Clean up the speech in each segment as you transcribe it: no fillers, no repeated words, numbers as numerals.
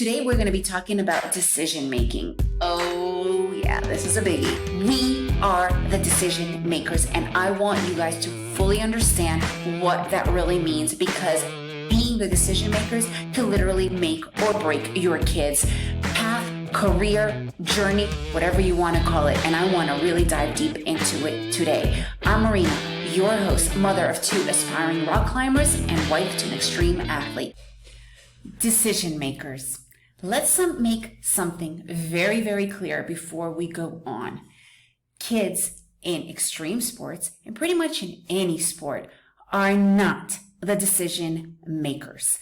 Today we're going to be talking about decision making. Oh yeah, this is a biggie. We are the decision makers, and I want you guys to fully understand what that really means, because being the decision makers can literally make or break your kids' path, career, journey, whatever you want to call it. And I want to really dive deep into it today. I'm Marina, your host, mother of two aspiring rock climbers and wife to an extreme athlete. Decision makers. Let's make something very, very clear before we go on. Kids in extreme sports, and pretty much in any sport, are not the decision makers.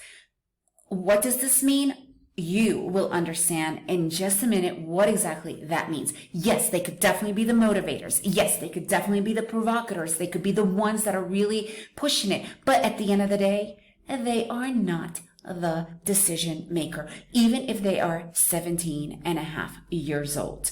What does this mean? You will understand in just a minute what exactly that means. Yes, they could definitely be the motivators. Yes, they could definitely be the provocateurs. They could be the ones that are really pushing it. But at the end of the day, they are not the decision maker, even if they are 17 and a half years old.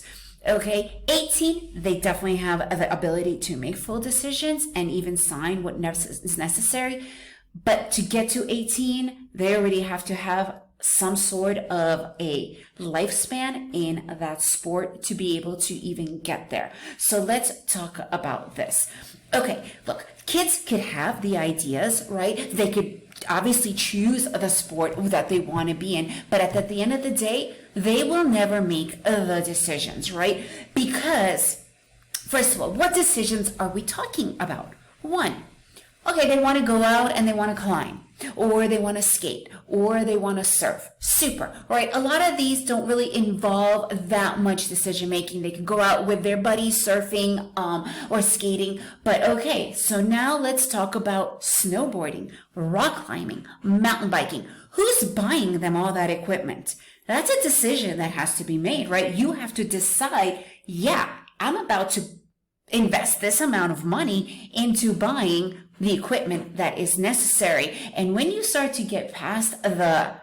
Okay, 18, they definitely have the ability to make full decisions and even sign what is necessary. But to get to 18, they already have to have some sort of a lifespan in that sport to be able to even get there. So let's talk about this. Okay, look, kids could have the ideas, right? They could obviously choose the sport that they want to be in, but at the end of the day, they will never make the decisions, right? Because, first of all, what decisions are we talking about? One, okay, they want to go out and they want to climb, or they want to skate, or they want to surf. Super, right? A lot of these don't really involve that much decision making. They can go out with their buddies surfing or skating. But okay, so now let's talk about snowboarding, rock climbing, mountain biking. Who's buying them all that equipment? That's a decision that has to be made, right? You have to decide, yeah, I'm about to invest this amount of money into buying the equipment that is necessary. And when you start to get past the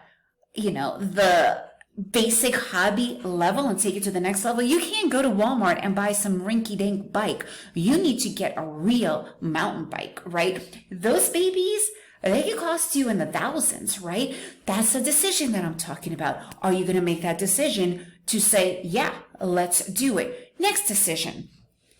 basic hobby level and take it to the next level, you can't go to Walmart and buy some rinky-dink bike. You need to get a real mountain bike, right? Those babies, they could cost you in the thousands, right? That's the decision that I'm talking about. Are you going to make that decision to say, yeah, let's do it? Next decision,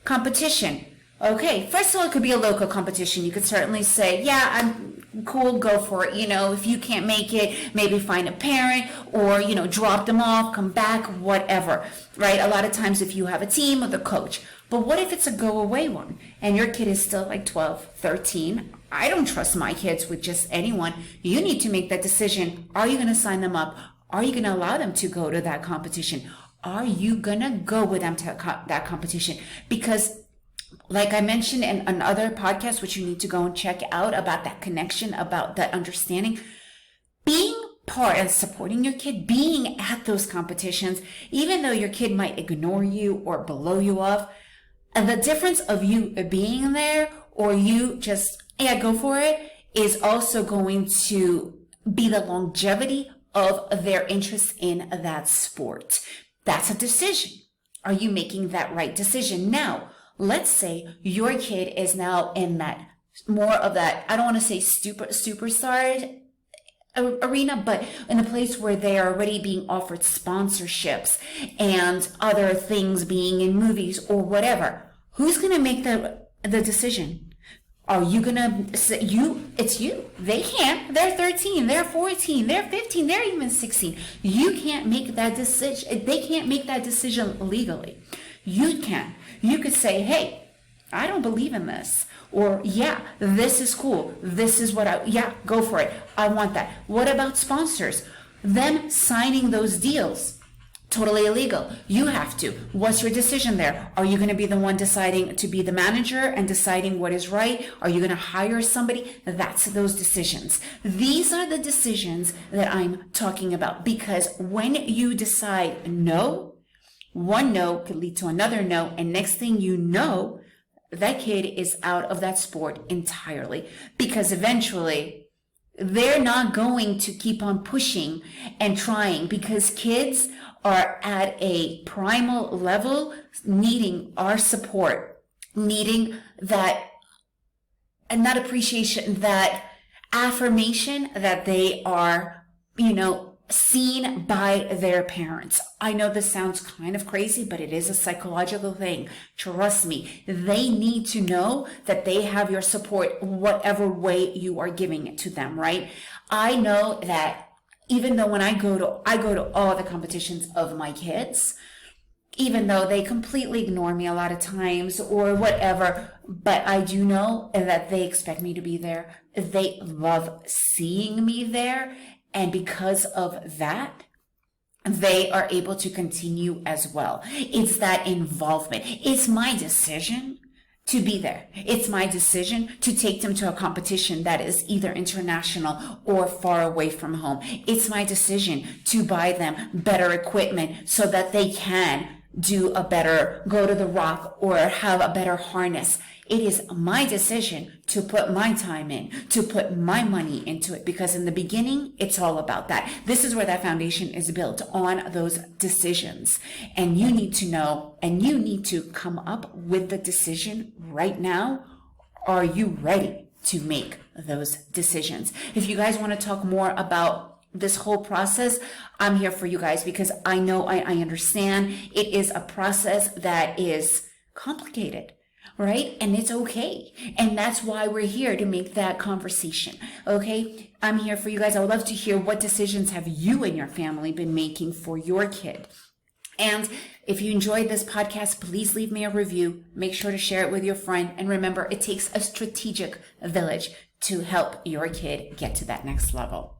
competition. Okay, first of all, it could be a local competition. You could certainly say, yeah, I'm cool, go for it. If you can't make it, maybe find a parent or, drop them off, come back, whatever, right? A lot of times if you have a team with a coach. But what if it's a go away one and your kid is still like 12, 13? I don't trust my kids with just anyone. You need to make that decision. Are you going to sign them up? Are you going to allow them to go to that competition? Are you going to go with them to that competition? Because like I mentioned in another podcast, which you need to go and check out, about that connection, about that understanding, being part and supporting your kid, being at those competitions, even though your kid might ignore you or blow you off, and the difference of you being there or you just, yeah, go for it, is also going to be the longevity of their interest in that sport. That's a decision. Are you making that right decision? Now, let's say your kid is now in that more of that, I don't want to say superstar arena, but in a place where they are already being offered sponsorships and other things, being in movies or whatever. Who's going to make the decision? Are you going to say it's you? They can't. They're 13, they're 14, they're 15, they're even 16. You can't make that decision. They can't make that decision legally. You can. You could say, hey, I don't believe in this. Or, yeah, this is cool. This is what go for it. I want that. What about sponsors? Them signing those deals. Totally illegal. You have to. What's your decision there? Are you going to be the one deciding to be the manager and deciding what is right? Are you going to hire somebody? That's those decisions. These are the decisions that I'm talking about, because when you decide no, one no could lead to another no, and next thing you know, that kid is out of that sport entirely, because eventually they're not going to keep on pushing and trying, because kids are at a primal level needing our support, needing that, and that appreciation, that affirmation that they are, seen by their parents. I know this sounds kind of crazy, but it is a psychological thing. Trust me, they need to know that they have your support whatever way you are giving it to them, right? I know that even though when I go to all the competitions of my kids, even though they completely ignore me a lot of times or whatever, but I do know that they expect me to be there. They love seeing me there. And because of that, they are able to continue as well. It's that involvement. It's my decision to be there. It's my decision to take them to a competition that is either international or far away from home. It's my decision to buy them better equipment so that they can go to the rock or have a better harness. It is my decision to put my time in, to put my money into it, because in the beginning, it's all about that. This is where that foundation is built, on those decisions. And you need to know, and you need to come up with the decision right now. Are you ready to make those decisions? If you guys want to talk more about this whole process, I'm here for you guys, because I know I understand it is a process that is complicated, right? And it's okay. And that's why we're here, to make that conversation. Okay. I'm here for you guys. I would love to hear, what decisions have you and your family been making for your kid? And if you enjoyed this podcast, please leave me a review. Make sure to share it with your friend. And remember, it takes a strategic village to help your kid get to that next level.